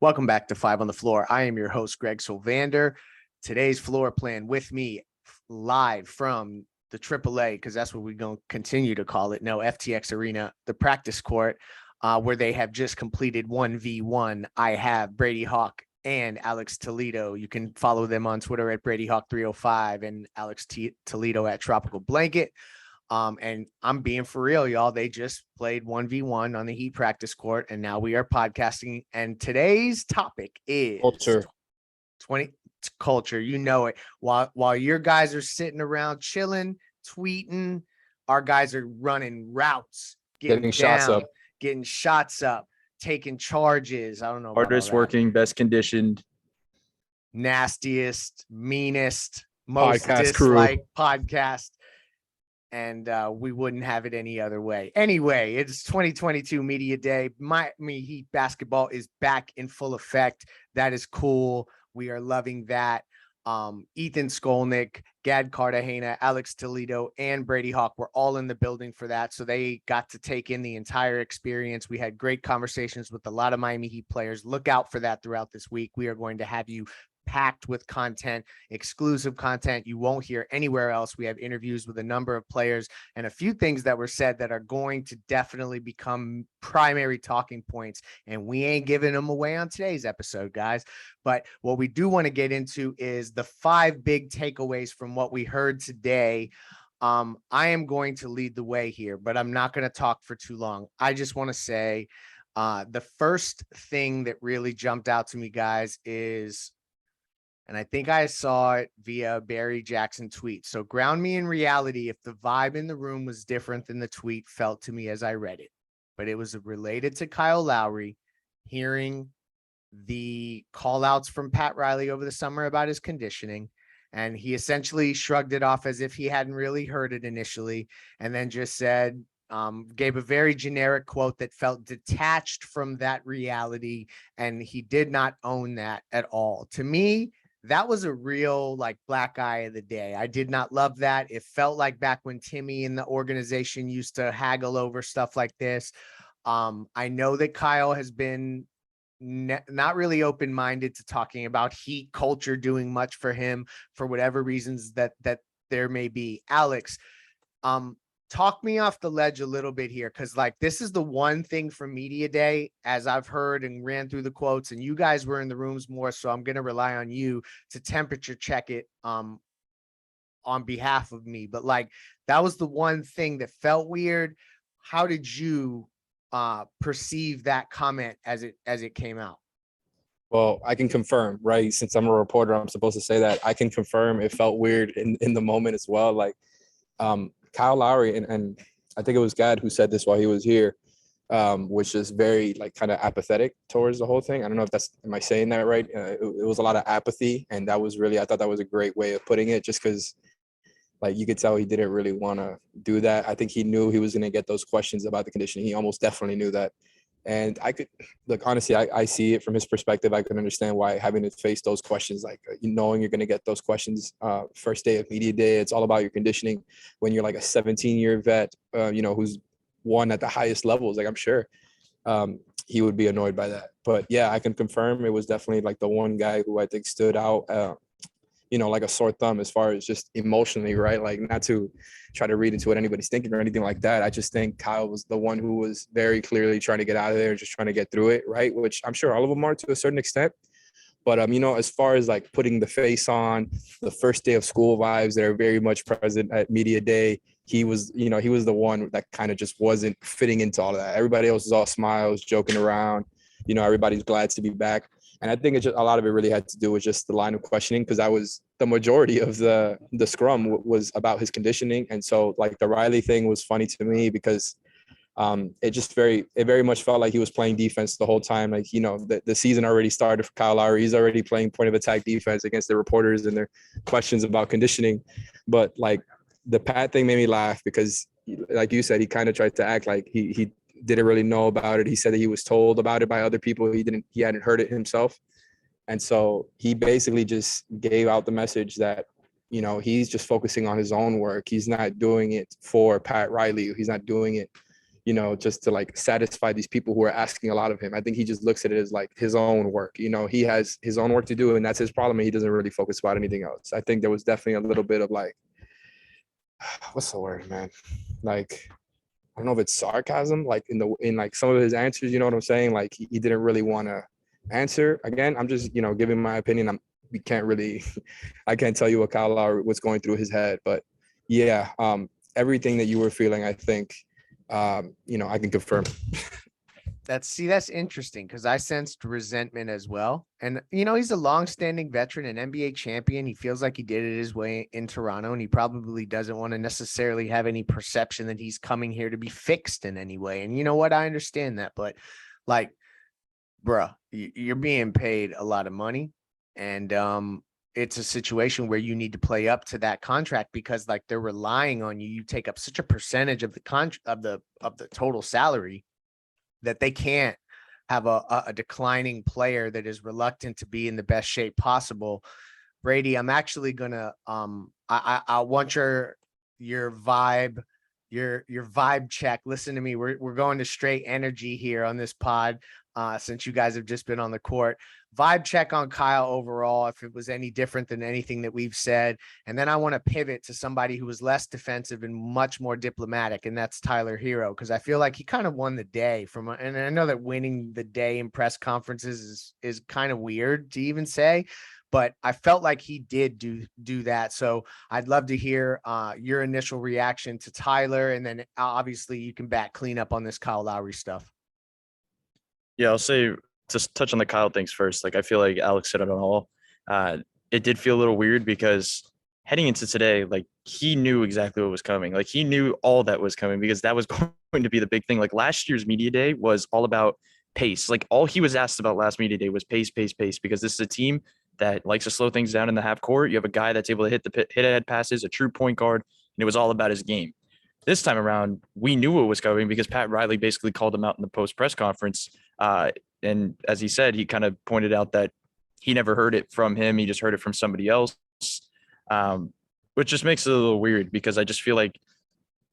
Welcome back to Five on the Floor. I am your host, Greg Sylvander. Today's floor plan with me live from the AAA, because that's what we're going to continue to call it. No, FTX Arena, the practice court, where they have just completed 1v1. I have Brady Hawk and Alex Toledo. You can follow them on Twitter at Brady Hawk 305 and Alex Toledo at Tropical Blanket. And I'm being for real, y'all. They just played 1v1 on the Heat practice court, and now we are podcasting. And today's topic is culture. 20 culture. You know it. While your guys are sitting around chilling, tweeting, our guys are running routes, getting shots up, taking charges. I don't know. Hardest working, best conditioned, nastiest, meanest, most podcast disliked podcast. And we wouldn't have it any other way. Anyway, it's 2022 Media Day. Miami Heat basketball is back in full effect. That is cool. We are loving that. Ethan Skolnick, Gad Cartagena, Alex Toledo, and Brady Hawk were all in the building for that. So they got to take in the entire experience. We had great conversations with a lot of Miami Heat players. Look out for that throughout this week. We are going to have you packed with content, exclusive content you won't hear anywhere else. We have interviews with a number of players and a few things that were said that are going to definitely become primary talking points, and we ain't giving them away on today's episode, guys. But what we do want to get into is the 5 big takeaways from what we heard today. I am going to lead the way here, but I'm not going to talk for too long. I just want to say the first thing that really jumped out to me, guys, is, and I think I saw it via Barry Jackson tweet. So ground me in reality if the vibe in the room was different than the tweet felt to me as I read it. But it was related to Kyle Lowry, hearing the call outs from Pat Riley over the summer about his conditioning. And he essentially shrugged it off as if he hadn't really heard it initially. And then just said, gave a very generic quote that felt detached from that reality. And he did not own that at all. To me, that was a real black eye of the day. I did not love that. It felt like back when Timmy and the organization used to haggle over stuff like this. I know that Kyle has been not really open-minded to talking about Heat culture doing much for him for whatever reasons that there may be. Alex, talk me off the ledge a little bit here, because this is the one thing from Media Day, as I've heard and ran through the quotes, and you guys were in the rooms more, so I'm going to rely on you to temperature check it on behalf of me. But that was the one thing that felt weird. How did you perceive that comment as it came out? Well, I can confirm, right? Since I'm a reporter, I'm supposed to say that. I can confirm it felt weird in the moment as well. Kyle Lowry, and I think it was Gad who said this while he was here, was just very kind of apathetic towards the whole thing. I don't know if am I saying that right? It was a lot of apathy, and that was really, I thought that was a great way of putting it, just because you could tell he didn't really want to do that. I think he knew he was going to get those questions about the conditioning. He almost definitely knew that. And I could look, honestly, I see it from his perspective. I can understand why having to face those questions, knowing you're going to get those questions first day of Media Day. It's all about your conditioning when you're a 17-year vet, who's won at the highest levels. I'm sure he would be annoyed by that. But yeah, I can confirm it was definitely the one guy who I think stood out, like a sore thumb as far as just emotionally, right? Not to try to read into what anybody's thinking or anything like that. I just think Kyle was the one who was very clearly trying to get out of there, just trying to get through it, right? Which I'm sure all of them are to a certain extent. But, as far as putting the face on, the first day of school vibes that are very much present at Media Day, he was the one that kind of just wasn't fitting into all of that. Everybody else is all smiles, joking around. Everybody's glad to be back. And I think a lot of it really had to do with just the line of questioning, because that was the majority of the scrum was about his conditioning. And so the Riley thing was funny to me because it very much felt like he was playing defense the whole time. The season already started for Kyle Lowry. He's already playing point of attack defense against the reporters and their questions about conditioning. But the Pat thing made me laugh because, like you said, he kind of tried to act like he didn't really know about it. He said that he was told about it by other people. He hadn't heard it himself. And so he basically just gave out the message that, he's just focusing on his own work. He's not doing it for Pat Riley. He's not doing it, just to like satisfy these people who are asking a lot of him. I think he just looks at it as like his own work. He has his own work to do, and that's his problem. And he doesn't really focus about anything else. I think there was definitely a little bit of like, what's the word, man? Like, I don't know if it's sarcasm, like in like some of his answers, you know what I'm saying? Like he didn't really want to answer. Again, I'm just, giving my opinion. I can't tell you what Kyle Lowry was going through his head, but yeah, everything that you were feeling, I think, I can confirm. That's interesting because I sensed resentment as well. And, he's a longstanding veteran, an NBA champion. He feels like he did it his way in Toronto, and he probably doesn't want to necessarily have any perception that he's coming here to be fixed in any way. And you know what? I understand that. But like, bruh, you're being paid a lot of money. And it's a situation where you need to play up to that contract because like they're relying on you. You take up such a percentage of the total salary that they can't have a declining player that is reluctant to be in the best shape possible. Brady, I'm actually gonna I want your vibe, your vibe check. Listen to me. We're going to straight energy here on this pod. Since you guys have just been on the court, vibe check on Kyle overall, if it was any different than anything that we've said. And then I want to pivot to somebody who was less defensive and much more diplomatic, and that's Tyler Herro, because I feel like he kind of won the day and I know that winning the day in press conferences is kind of weird to even say, but I felt like he did do that. So I'd love to hear your initial reaction to Tyler, and then obviously you can clean up on this Kyle Lowry stuff. Yeah, I'll say, just touch on the Kyle things first. Like, I feel like Alex said it all. It did feel a little weird because heading into today, like, he knew exactly what was coming. Like, he knew all that was coming because that was going to be the big thing. Like, last year's media day was all about pace. Like, all he was asked about last media day was pace, because this is a team that likes to slow things down in the half court. You have a guy that's able to hit ahead passes, a true point guard, and it was all about his game. This time around, we knew what was coming because Pat Riley basically called him out in the post press conference. And as he said, he kind of pointed out that he never heard it from him. He just heard it from somebody else, which just makes it a little weird because I just feel like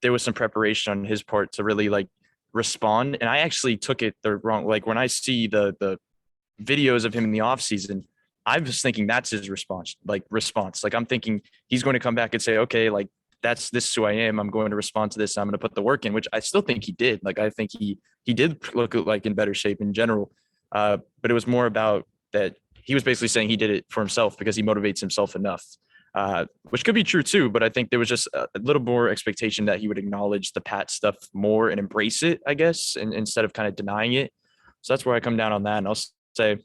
there was some preparation on his part to really like respond. And I actually took it the wrong. Like when I see the videos of him in the off season, I was thinking that's his response. Like I'm thinking he's going to come back and say, okay, like, this is who I am. I'm going to respond to this. I'm going to put the work in, which I still think he did. Like, I think he did look like in better shape in general. But it was more about that he was basically saying he did it for himself because he motivates himself enough, which could be true too. But I think there was just a little more expectation that he would acknowledge the Pat stuff more and embrace it, I guess, and instead of kind of denying it. So that's where I come down on that. And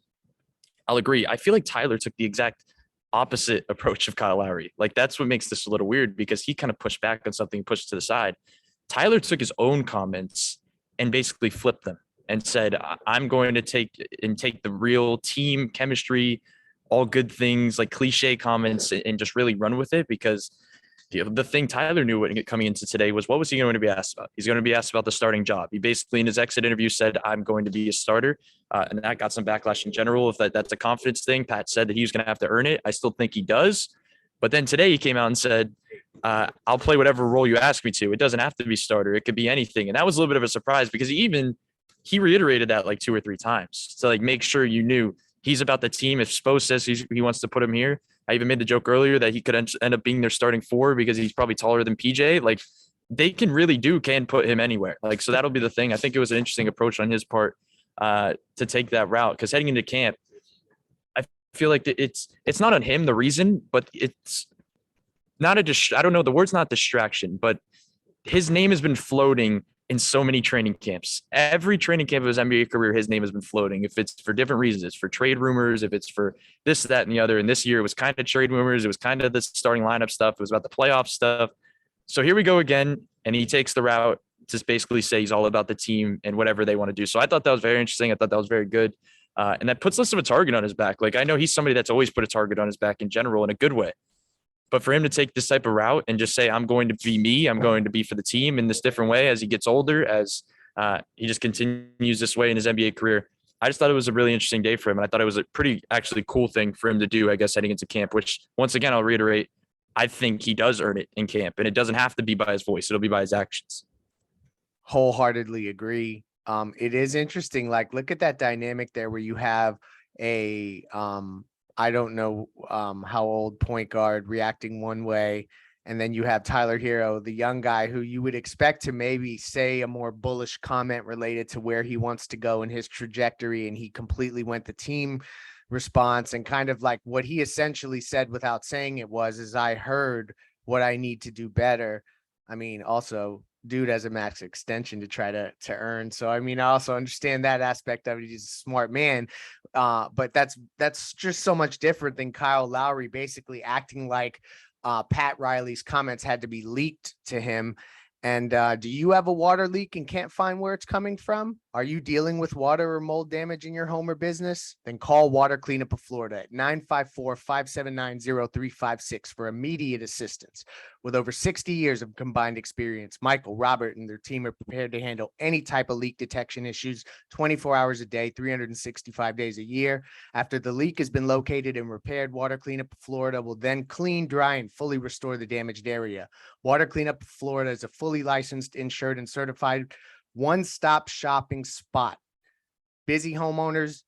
I'll agree. I feel like Tyler took the exact opposite approach of Kyle Lowry. Like, that's what makes this a little weird because he kind of pushed back on something, pushed to the side. Tyler took his own comments and basically flipped them and said, I'm going to take the real team chemistry, all good things, like cliche comments, and just really run with it because the thing Tyler knew coming into today was, what was he going to be asked about? He's going to be asked about the starting job. He basically in his exit interview said, I'm going to be a starter. And that got some backlash in general. If that's a confidence thing, Pat said that he was going to have to earn it. I still think he does. But then today he came out and said, I'll play whatever role you ask me to. It doesn't have to be starter. It could be anything. And that was a little bit of a surprise because he reiterated that like 2 or 3 times to like make sure you knew he's about the team. If Spo says he wants to put him here, I even made the joke earlier that he could end up being their starting 4 because he's probably taller than PJ. Like, they can put him anywhere. Like, so that'll be the thing. I think it was an interesting approach on his part to take that route because heading into camp, I feel like it's not on him, the reason, but it's not I don't know, the word's not distraction, but his name has been floating in so many training camps. Every training camp of his NBA career, his name has been floating. If it's for different reasons, it's for trade rumors, if it's for this, that, and the other. And this year it was kind of trade rumors. It was kind of the starting lineup stuff. It was about the playoff stuff. So here we go again. And he takes the route to basically say he's all about the team and whatever they want to do. So I thought that was very interesting. I thought that was very good. And that puts less of a target on his back. Like, I know he's somebody that's always put a target on his back in general in a good way. But for him to take this type of route and just say, I'm going to be me, I'm going to be for the team in this different way as he gets older, as he just continues this way in his NBA career, I just thought it was a really interesting day for him. And I thought it was a pretty actually cool thing for him to do, I guess, heading into camp, which once again, I'll reiterate, I think he does earn it in camp and it doesn't have to be by his voice. It'll be by his actions. Wholeheartedly agree. It is interesting. Like, look at that dynamic there where you have a I don't know how old point guard reacting one way, and then you have Tyler Herro, the young guy who you would expect to maybe say a more bullish comment related to where he wants to go in his trajectory, and he completely went the team response, and kind of like what he essentially said without saying it is I heard what I need to do better. I mean, also dude has a max extension to try to earn. So, I mean, I also understand that aspect of it. He's a smart man. But that's just so much different than Kyle Lowry basically acting like Pat Riley's comments had to be leaked to him. And do you have a water leak and can't find where it's coming from? Are you dealing with water or mold damage in your home or business? Then call Water Cleanup of Florida at 954-579-0356 for immediate assistance. With over 60 years of combined experience, Michael, Robert, and their team are prepared to handle any type of leak detection issues 24 hours a day, 365 days a year. After the leak has been located and repaired, Water Cleanup of Florida will then clean, dry, and fully restore the damaged area. Water Cleanup of Florida is a fully licensed, insured, and certified one-stop shopping spot. Busy homeowners,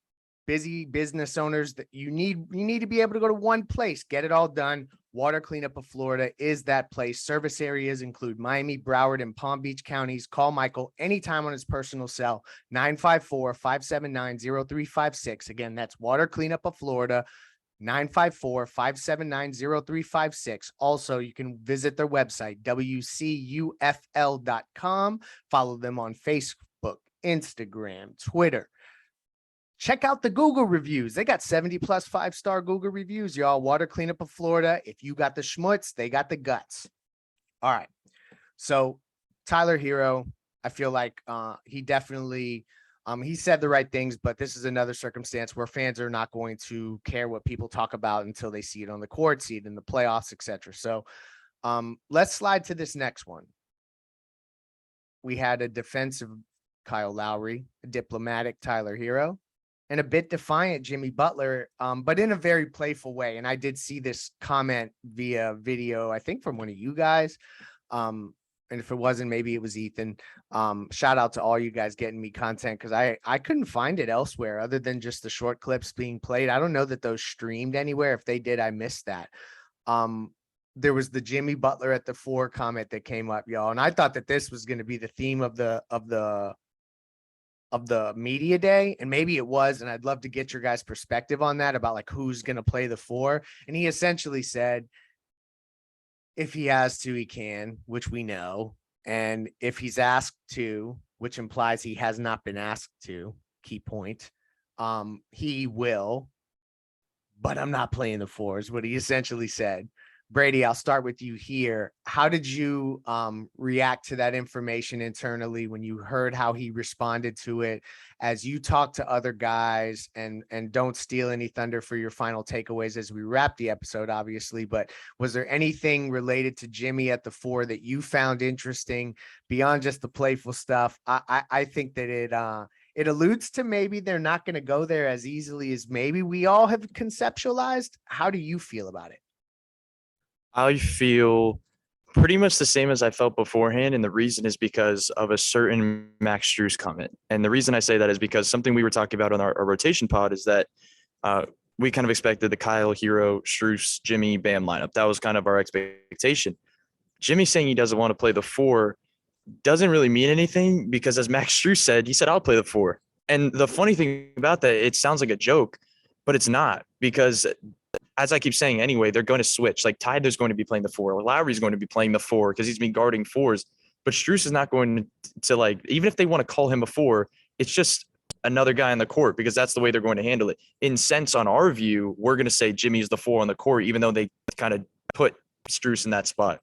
busy business owners, that you need to be able to go to one place, get it all done. Water Cleanup of Florida is that place. Service areas include Miami, Broward, and Palm Beach counties. Call Michael anytime on his personal cell, 954-579-0356. Again, that's Water Cleanup of Florida, 954-579-0356. Also, you can visit their website, wcufl.com. Follow them on Facebook, Instagram, Twitter. Check out the Google reviews. They got 70 plus 5-star Google reviews, y'all. Water Cleanup of Florida. If you got the schmutz, they got the guts. All right. So Tyler Herro, I feel like he definitely he said the right things, but this is another circumstance where fans are not going to care what people talk about until they see it on the court, see it in the playoffs, etc. So let's slide to this next one. We had a defensive Kyle Lowry, a diplomatic Tyler Herro, and a bit defiant Jimmy Butler, but in a very playful way. And I did see this comment via video, I think from one of you guys. And if it wasn't, maybe it was Ethan. Shout out to all you guys getting me content, because I couldn't find it elsewhere other than just the short clips being played. I don't know that those streamed anywhere. If they did, I missed that. There was the Jimmy Butler at the 4 comment that came up, y'all. And I thought that this was going to be the theme of the media day, and maybe it was, and I'd love to get your guys' perspective on that, about like who's going to play the 4. And he essentially said, if he has to, he can, which we know. And if he's asked to, which implies he has not been asked to, key point, he will, but I'm not playing the 4 is what he essentially said. Brady, I'll start with you here. How did you react to that information internally when you heard how he responded to it, as you talk to other guys? And don't steal any thunder for your final takeaways as we wrap the episode, obviously, but was there anything related to Jimmy at the 4 that you found interesting beyond just the playful stuff? I think that it alludes to maybe they're not going to go there as easily as maybe we all have conceptualized. How do you feel about it? I feel pretty much the same as I felt beforehand. And the reason is because of a certain Max Strus comment. And the reason I say that is because something we were talking about on our rotation pod is that we kind of expected the Kyle, Herro, Strus, Jimmy, Bam lineup. That was kind of our expectation. Jimmy saying he doesn't want to play the 4 doesn't really mean anything, because as Max Strus said, he said, I'll play the 4. And the funny thing about that, it sounds like a joke, but it's not, because as I keep saying anyway, they're going to switch. Like Tyler's going to be playing the 4. Lowry's going to be playing the 4 because he's been guarding 4s. But Strus is not going to, like, even if they want to call him a 4, it's just another guy on the court, because that's the way they're going to handle it. In sense, on our view, we're going to say Jimmy's the 4 on the court, even though they kind of put Strus in that spot.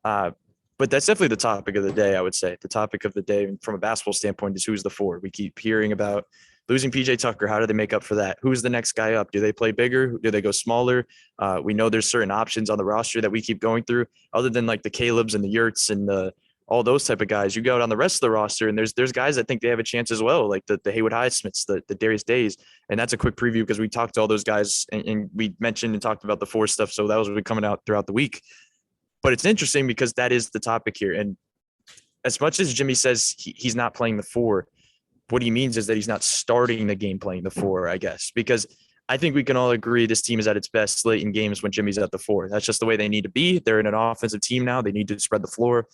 But that's definitely the topic of the day, I would say. The topic of the day from a basketball standpoint is who's the 4. We keep hearing about losing PJ Tucker. How do they make up for that? Who's the next guy up? Do they play bigger? Do they go smaller? We know there's certain options on the roster that we keep going through, other than like the Calebs and the Yurts and all those type of guys. You go down the rest of the roster, and there's guys that think they have a chance as well, like the Haywood Highsmiths, the Darius Days. And that's a quick preview, because we talked to all those guys and we mentioned and talked about the 4 stuff. So that was coming out throughout the week. But it's interesting because that is the topic here. And as much as Jimmy says he's not playing the 4, what he means is that he's not starting the game playing the 4, I guess, because I think we can all agree this team is at its best late in games when Jimmy's at the 4. That's just the way they need to be. They're in an offensive team now. They need to spread the floor.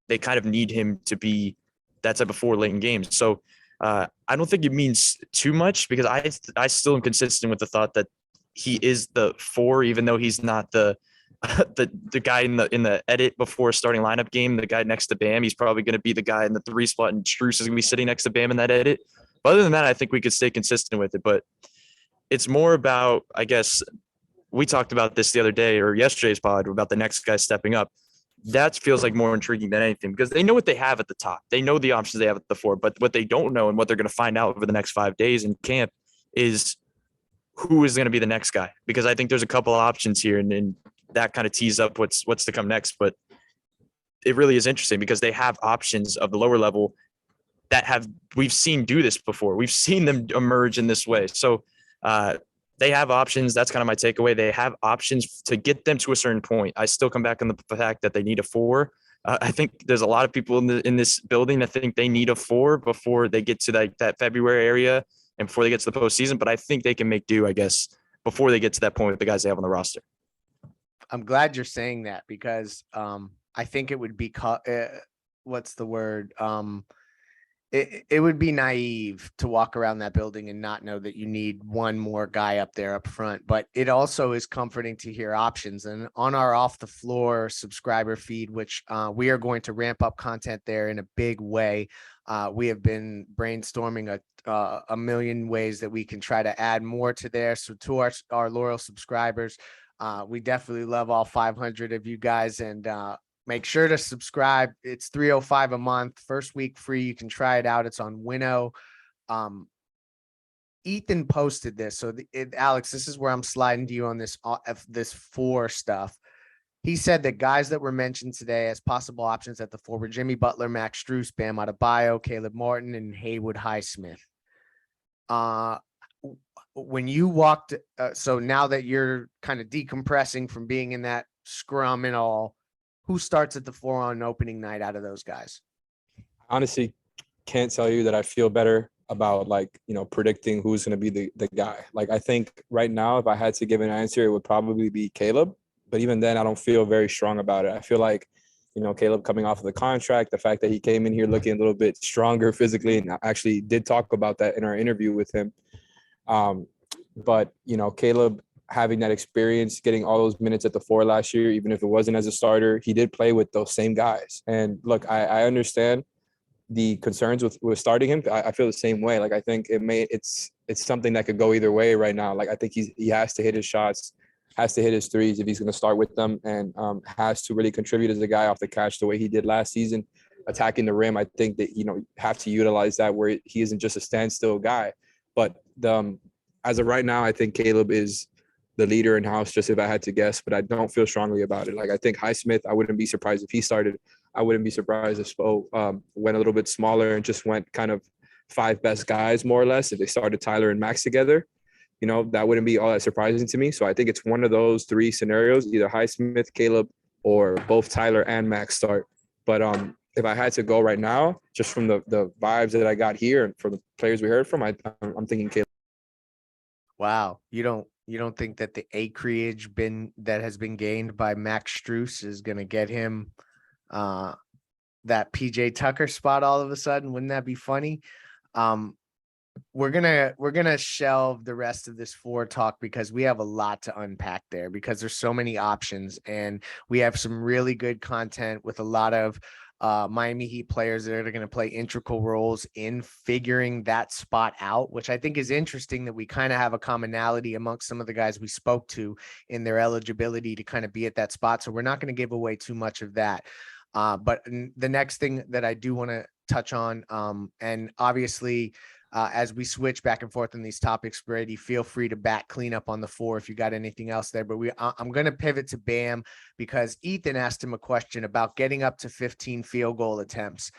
They kind of need him to be that type of 4 late in games. So I don't think it means too much, because I still am consistent with the thought that he is the 4, even though he's not the guy in the edit before starting lineup game, the guy next to Bam. He's probably going to be the guy in the 3 spot, and Strus is going to be sitting next to Bam in that edit. But other than that, I think we could stay consistent with it. But it's more about, I guess, we talked about this the other day or yesterday's pod about the next guy stepping up. That feels like more intriguing than anything, because they know what they have at the top. They know the options they have at the 4, but what they don't know and what they're going to find out over the next 5 days in camp is who is going to be the next guy. Because I think there's a couple of options here, and that kind of tees up what's to come next. But it really is interesting because they have options of the lower level that we've seen do this before. We've seen them emerge in this way. So they have options. That's kind of my takeaway. They have options to get them to a certain point. I still come back on the fact that they need a 4. I think there's a lot of people in this building that think they need a 4 before they get to that February area and before they get to the postseason. But I think they can make do, I guess, before they get to that point with the guys they have on the roster. I'm glad you're saying that, because I think it would be what's the word? It would be naive to walk around that building and not know that you need one more guy up there up front. But it also is comforting to hear options. And on our Off the Floor subscriber feed, which we are going to ramp up content there in a big way. We have been brainstorming a million ways that we can try to add more to there. So to our loyal subscribers, we definitely love all 500 of you guys, and make sure to subscribe. It's $3.05 a month. First week free. You can try it out. It's on Winnow. Ethan posted this. So Alex, this is where I'm sliding to you on this 4 stuff. He said that guys that were mentioned today as possible options at the 4 were Jimmy Butler, Max Strus, Bam Adebayo, Caleb Martin, and Haywood Highsmith. When you walked, so now that you're kind of decompressing from being in that scrum and all, who starts at the 4 on opening night out of those guys? Honestly, can't tell you that I feel better about predicting who's going to be the guy. Like, I think right now, if I had to give an answer, it would probably be Caleb. But even then, I don't feel very strong about it. I feel like, Caleb coming off of the contract, the fact that he came in here looking a little bit stronger physically, and I actually did talk about that in our interview with him. But Caleb having that experience, getting all those minutes at the 4 last year, even if it wasn't as a starter, he did play with those same guys. And look, I understand the concerns with starting him. I feel the same way. Like, I think it's something that could go either way right now. Like, I think he has to hit his shots, has to hit his threes if he's going to start with them, and has to really contribute as a guy off the catch the way he did last season, attacking the rim. I think that, have to utilize that where he isn't just a standstill guy. But as of right now, I think Caleb is the leader in house, just if I had to guess, but I don't feel strongly about it. Like, I think Highsmith, I wouldn't be surprised if he started. I wouldn't be surprised if Spo went a little bit smaller and just went kind of 5 best guys, more or less. If they started Tyler and Max together, that wouldn't be all that surprising to me. So I think it's one of those 3 scenarios, either Highsmith, Caleb, or both Tyler and Max start. But if I had to go right now, just from the vibes that I got here and from the players we heard from, I'm thinking Caleb. Wow. You don't think that the acreage that has been gained by Max Strus is going to get him that PJ Tucker spot all of a sudden? Wouldn't that be funny? We're gonna shelve the rest of this 4 talk because we have a lot to unpack there, because there's so many options, and we have some really good content with a lot of Miami Heat players that are going to play integral roles in figuring that spot out, which I think is interesting that we kind of have a commonality amongst some of the guys we spoke to in their eligibility to kind of be at that spot. So we're not going to give away too much of that. But the next thing that I do want to touch on, and obviously, as we switch back and forth on these topics, Brady, feel free to clean up on the 4 if you got anything else there. But I'm going to pivot to Bam, because Ethan asked him a question about getting up to 15 field goal attempts.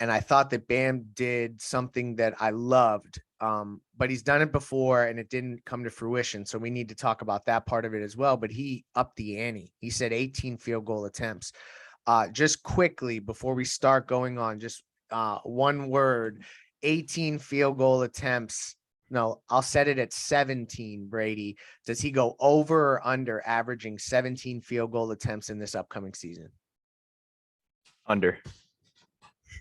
And I thought that Bam did something that I loved, but he's done it before and it didn't come to fruition. So we need to talk about that part of it as well. But he upped the ante. He said 18 field goal attempts. Just quickly before we start going on, just one word, 18 field goal attempts. No, I'll set it at 17, Brady. Does he go over or under averaging 17 field goal attempts in this upcoming season? Under.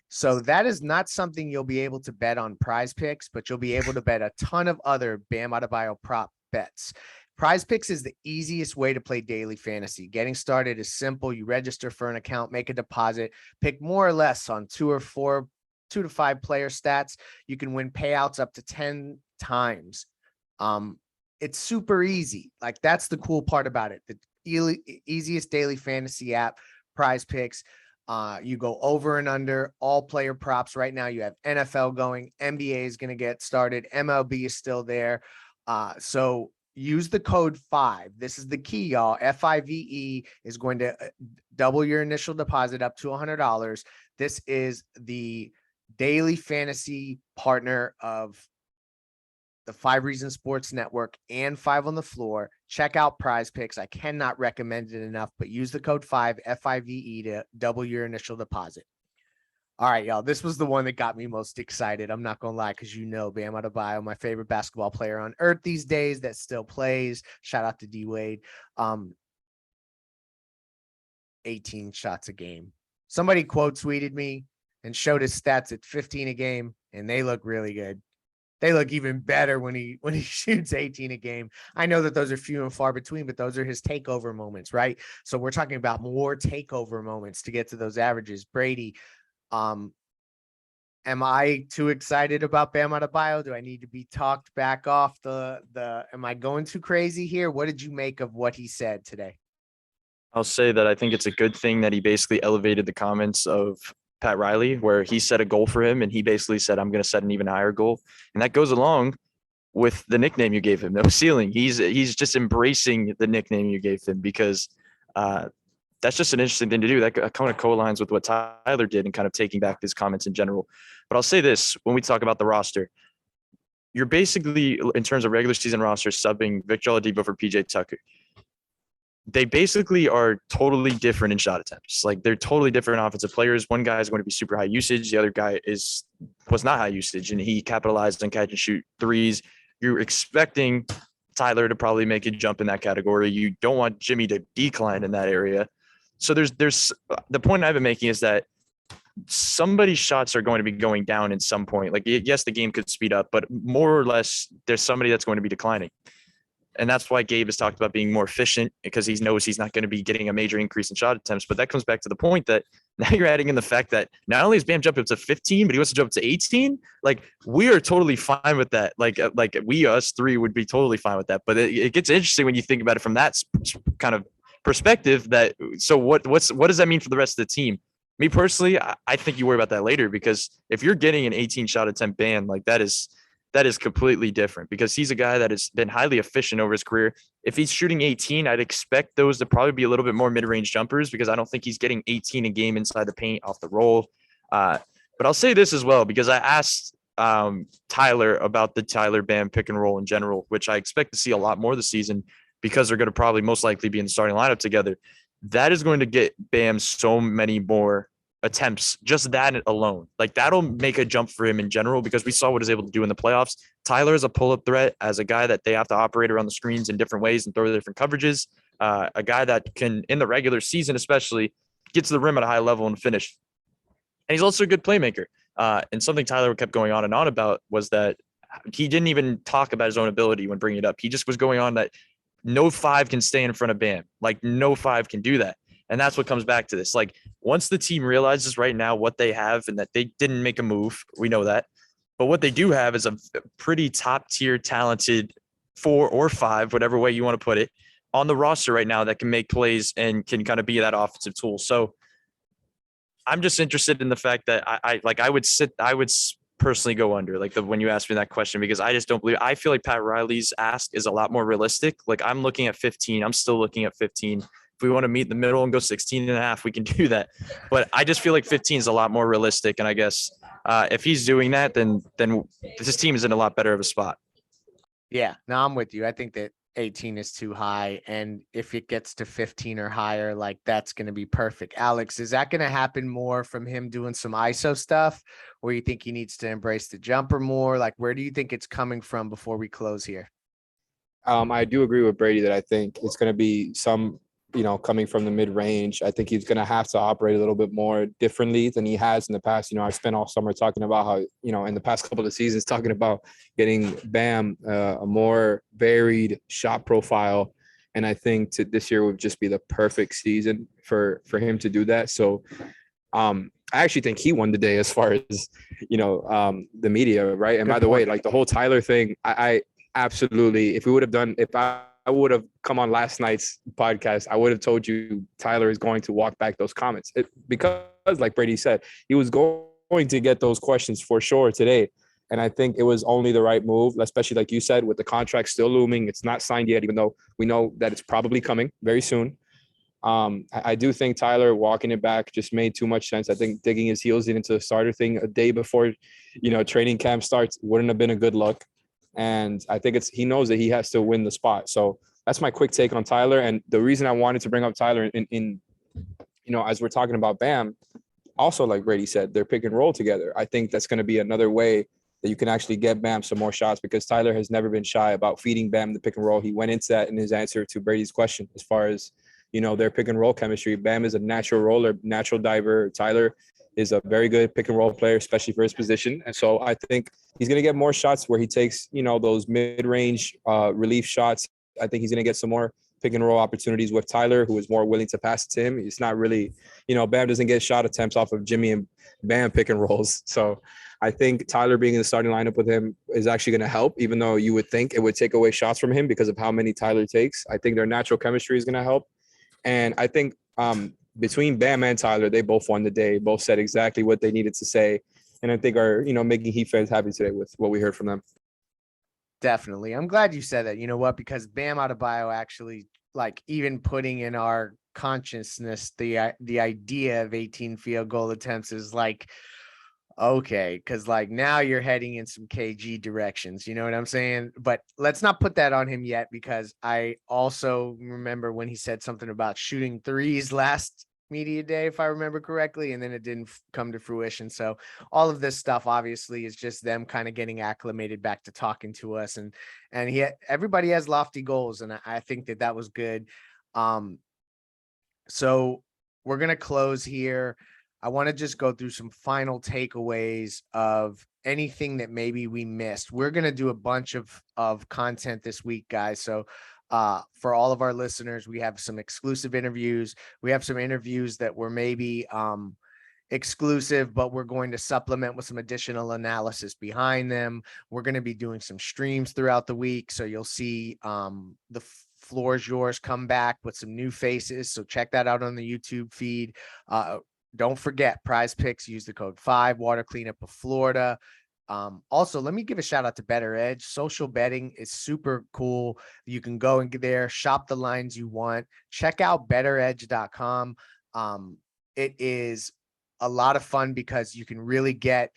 So that is not something you'll be able to bet on Prize Picks, but you'll be able to bet a ton of other Bam Adebayo prop bets. Prize Picks is the easiest way to play daily fantasy. Getting started is simple. You register for an account, make a deposit, pick more or less on 2 to 5 player stats. You can win payouts up to 10 times. It's super easy. Like, that's the cool part about it. The easiest daily fantasy app, Prize Picks. You go over and under all player props. Right now you have NFL going, NBA is going to get started, MLB is still there. So use the code 5. This is the key, y'all. FIVE is going to double your initial deposit up to $100. This is the daily fantasy partner of the 5 Reasons Sports Network and 5 on the Floor. Check out Prize Picks. I cannot recommend it enough, but use the code 5 FIVE to double your initial deposit. All right, y'all. This was the one that got me most excited. I'm not going to lie, because Bam Adebayo, my favorite basketball player on earth these days that still plays. Shout out to D Wade. 18 shots a game. Somebody quote tweeted me and showed his stats at 15 a game, and they look really good. They look even better when he shoots 18 a game. I know that those are few and far between, but those are his takeover moments, right? So we're talking about more takeover moments to get to those averages. Brady, am I too excited about Bam Adebayo? Do I need to be talked back off am I going too crazy here? What did you make of what he said today? I'll say that I think it's a good thing that he basically elevated the comments of Pat Riley, where he set a goal for him and he basically said, I'm going to set an even higher goal. And that goes along with the nickname you gave him, no ceiling. He's just embracing the nickname you gave him, because that's just an interesting thing to do. That kind of co-aligns with what Tyler did and kind of taking back his comments in general. But I'll say this, when we talk about the roster, you're basically, in terms of regular season roster, subbing Victor Oladipo for PJ Tucker. They basically are totally different in shot attempts. Like, they're totally different offensive players. One guy is going to be super high usage. The other guy was not high usage, and he capitalized on catch and shoot threes. You're expecting Tyler to probably make a jump in that category. You don't want Jimmy to decline in that area. So there's the point I've been making is that somebody's shots are going to be going down at some point. Like, yes, the game could speed up, but more or less there's somebody that's going to be declining. And that's why Gabe has talked about being more efficient, because he knows he's not going to be getting a major increase in shot attempts. But that comes back to the point that now you're adding in the fact that not only is Bam jumping up to 15, but he wants to jump up to 18. Like, we are totally fine with that. Like us 3 would be totally fine with that. But it gets interesting when you think about it from that kind of perspective. So what does that mean for the rest of the team? Me personally, I think you worry about that later, because if you're getting an 18 shot attempt ban, like, that is completely different, because he's a guy that has been highly efficient over his career. If he's shooting 18, I'd expect those to probably be a little bit more mid-range jumpers, because I don't think he's getting 18 a game inside the paint off the roll. But I'll say this as well, because I asked Tyler about the Tyler Bam pick and roll in general, which I expect to see a lot more this season, because they're going to probably most likely be in the starting lineup together. That is going to get Bam so many more attempts, just that alone. Like, that'll make a jump for him in general, because we saw what he's able to do in the playoffs. Tyler is a pull-up threat, as a guy that they have to operate around the screens in different ways and throw different coverages. A guy that can, in the regular season especially, get to the rim at a high level and finish. And he's also a good playmaker. And something Tyler kept going on and on about was that he didn't even talk about his own ability when bringing it up. He just was going on that no 5 can stay in front of Bam. Like, no 5 can do that. And that's what comes back to this. Like, once the team realizes right now what they have, and that they didn't make a move, we know that. But what they do have is a pretty top tier talented 4 or 5, whatever way you want to put it, on the roster right now that can make plays and can kind of be that offensive tool. So I'm just interested in the fact that I would personally go under, like, when you asked me that question, because I just don't believe. I feel like Pat Riley's ask is a lot more realistic. Like, I'm looking at 15. I'm still looking at 15. If we want to meet in the middle and go 16 and a half, we can do that. But I just feel like 15 is a lot more realistic. And I guess if he's doing that, then this team is in a lot better of a spot. Yeah, no, I'm with you. I think that 18 is too high. And if it gets to 15 or higher, like that's going to be perfect. Alex, is that going to happen more from him doing some ISO stuff, or you think he needs to embrace the jumper more? Like, where do you think it's coming from before we close here? I do agree with Brady that I think it's going to be some, coming from the mid range. I think he's going to have to operate a little bit more differently than he has in the past. I spent all summer talking about how, in the past couple of seasons, talking about getting Bam a more varied shot profile. And I think this year would just be the perfect season for him to do that. So I actually think he won the day as far as, the media, right? And Good by the way, point. like the whole Tyler thing, I absolutely, if I would have come on last night's podcast, I would have told you Tyler is going to walk back those comments because, like Brady said, he was going to get those questions for sure today. And I think it was only the right move, especially like you said, with the contract still looming. It's not signed yet, even though we know that it's probably coming very soon. I do think Tyler walking it back just made too much sense. I think digging his heels into the starter thing a day before, training camp starts wouldn't have been a good look. And I think he knows that he has to win the spot. So that's my quick take on Tyler. And the reason I wanted to bring up Tyler in as we're talking about Bam, also like Brady said, they're pick and roll together. I think that's going to be another way that you can actually get Bam some more shots, because Tyler has never been shy about feeding Bam the pick and roll. He went into that in his answer to Brady's question as far as, their pick and roll chemistry. Bam is a natural roller, natural diver. Tyler is a very good pick and roll player, especially for his position. And so I think he's going to get more shots where he takes, those mid-range relief shots. I think he's going to get some more pick and roll opportunities with Tyler, who is more willing to pass it to him. It's not really, Bam doesn't get shot attempts off of Jimmy and Bam pick and rolls. So I think Tyler being in the starting lineup with him is actually going to help, even though you would think it would take away shots from him because of how many Tyler takes. I think their natural chemistry is going to help. And I think between Bam and Tyler, they both won the day, both said exactly what they needed to say. And I think are, making Heat fans happy today with what we heard from them. Definitely. I'm glad you said that. You know what? Because Bam Adebayo actually, like, even putting in our consciousness, the idea of 18 field goal attempts is like, okay, because like now you're heading in some KG directions, you know what I'm saying? But let's not put that on him yet, because I also remember when he said something about shooting threes last media day, if I remember correctly, and then it didn't come to fruition. So all of this stuff obviously is just them kind of getting acclimated back to talking to us, and everybody has lofty goals, and I think that was good. So we're gonna close here. I want to just go through some final takeaways of anything that maybe we missed. We're going to do a bunch of content this week, guys. So for all of our listeners, we have some exclusive interviews. We have some interviews that were maybe exclusive, but we're going to supplement with some additional analysis behind them. We're going to be doing some streams throughout the week. So you'll see the floor is yours come back with some new faces. So check that out on the YouTube feed. Don't forget Prize Picks, use the code 5 Water Cleanup of Florida. Also, let me give a shout out to Better Edge. Social betting is super cool. You can go and get there, shop the lines you want. Check out betteredge.com. It is a lot of fun because you can really get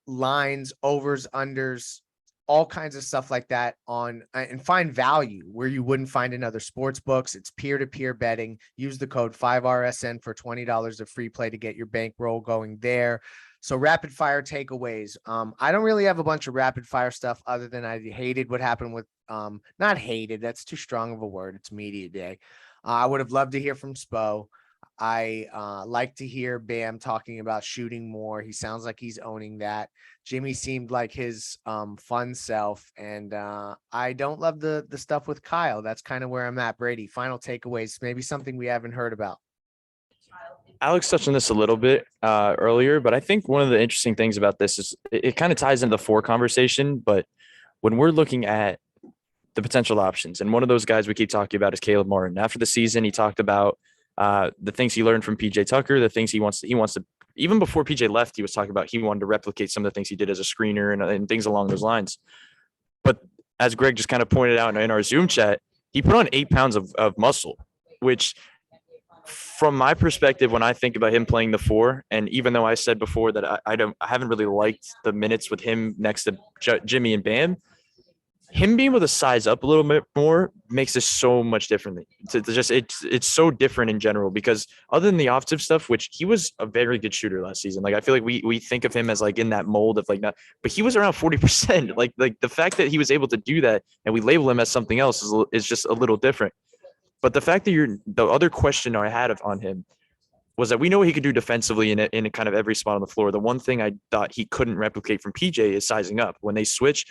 lines, overs, unders, all kinds of stuff like that on, and find value where you wouldn't find in other sports books. It's peer-to-peer betting. Use the code 5RSN for $20 of free play to get your bankroll going there. So rapid fire takeaways. I don't really have a bunch of rapid fire stuff other than I hated what happened with, not hated, that's too strong of a word. It's media day. I would have loved to hear from Spo. I like to hear Bam talking about shooting more. He sounds like he's owning that. Jimmy seemed like his fun self, and I don't love the stuff with Kyle. That's kind of where I'm at. Brady, final takeaways, maybe something we haven't heard about. Alex touched on this a little bit earlier, but I think one of the interesting things about this is it kind of ties into the 4 conversation. But when we're looking at the potential options, and one of those guys we keep talking about is Caleb Martin. After the season, he talked about the things he learned from PJ Tucker, the things he wants to, even before PJ left, he was talking about he wanted to replicate some of the things he did as a screener and things along those lines. But as Greg just kind of pointed out in our Zoom chat, he put on 8 pounds of muscle, which from my perspective, when I think about him playing the 4, and even though I said before that I haven't really liked the minutes with him next to Jimmy and Bam, him being able to size up a little bit more makes this so much differently. It's so different in general because other than the offensive stuff, which he was a very good shooter last season. Like I feel like we think of him as like in that mold of like that, but he was around 40%. Like the fact that he was able to do that and we label him as something else is just a little different. But the fact that the other question I had on him was that we know what he could do defensively in kind of every spot on the floor. The one thing I thought he couldn't replicate from PJ is sizing up. When they switch,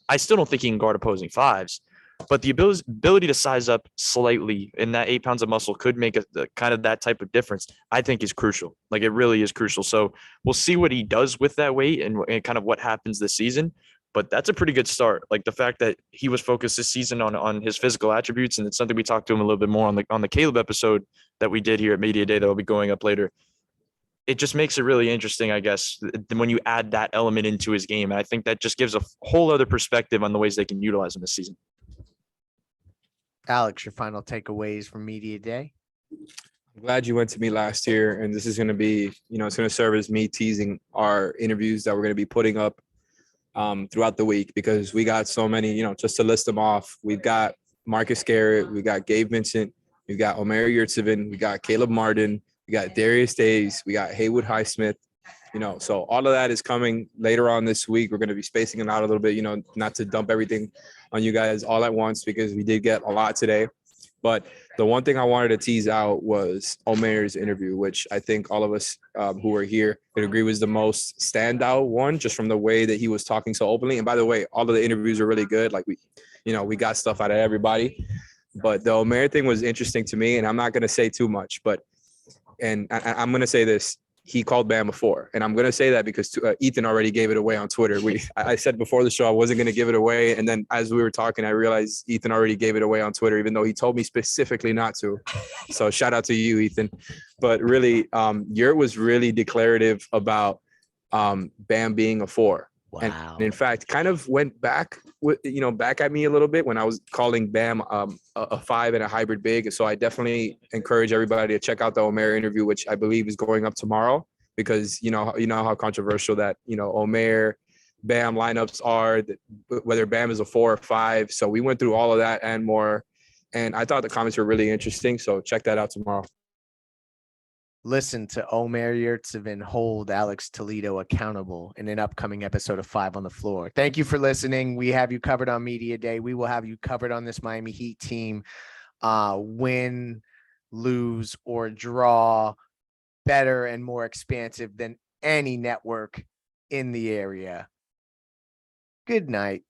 I still don't think he can guard opposing fives, but the ability to size up slightly in that 8 pounds of muscle could make a kind of that type of difference. I think is crucial. Like it really is crucial. So we'll see what he does with that weight and kind of what happens this season. But that's a pretty good start. Like the fact that he was focused this season on his physical attributes, and it's something we talked to him a little bit more on the Caleb episode that we did here at Media Day that will be going up later. It just makes it really interesting, I guess, when you add that element into his game. And I think that just gives a whole other perspective on the ways they can utilize him this season. Alex, your final takeaways from Media Day? I'm glad you went to me last year, and this is going to be, it's going to serve as me teasing our interviews that we're going to be putting up throughout the week because we got so many, just to list them off. We've got Marcus Garrett, we got Gabe Vincent, we've got Omer Yurtseven, we got Caleb Martin, we got Darius Days, we got Haywood Highsmith, so all of that is coming later on this week. We're going to be spacing it out a little bit, not to dump everything on you guys all at once because we did get a lot today. But the one thing I wanted to tease out was Omer's interview, which I think all of us who were here could agree was the most standout one, just from the way that he was talking so openly. And by the way, all of the interviews are really good. Like we got stuff out of everybody. But the Omer thing was interesting to me, and I'm not going to say too much, and I'm going to say this. He called Bam before, and I'm going to say that because Ethan already gave it away on Twitter. I said before the show I wasn't going to give it away, and then as we were talking, I realized Ethan already gave it away on Twitter, even though he told me specifically not to. So shout out to you, Ethan. But really, Yurt was really declarative about Bam being a 4. Wow. And in fact, kind of went back at me a little bit when I was calling Bam a 5 and a hybrid big. So I definitely encourage everybody to check out the Omer interview, which I believe is going up tomorrow, because you know how controversial that Omer Bam lineups are, whether Bam is a 4 or 5. So we went through all of that and more, and I thought the comments were really interesting. So check that out tomorrow. Listen to Omer Yurtseven hold Alex Toledo accountable in an upcoming episode of 5 on the Floor. Thank you for listening. We have you covered on Media Day. We will have you covered on this Miami Heat team. Win, lose, or draw, better and more expansive than any network in the area. Good night.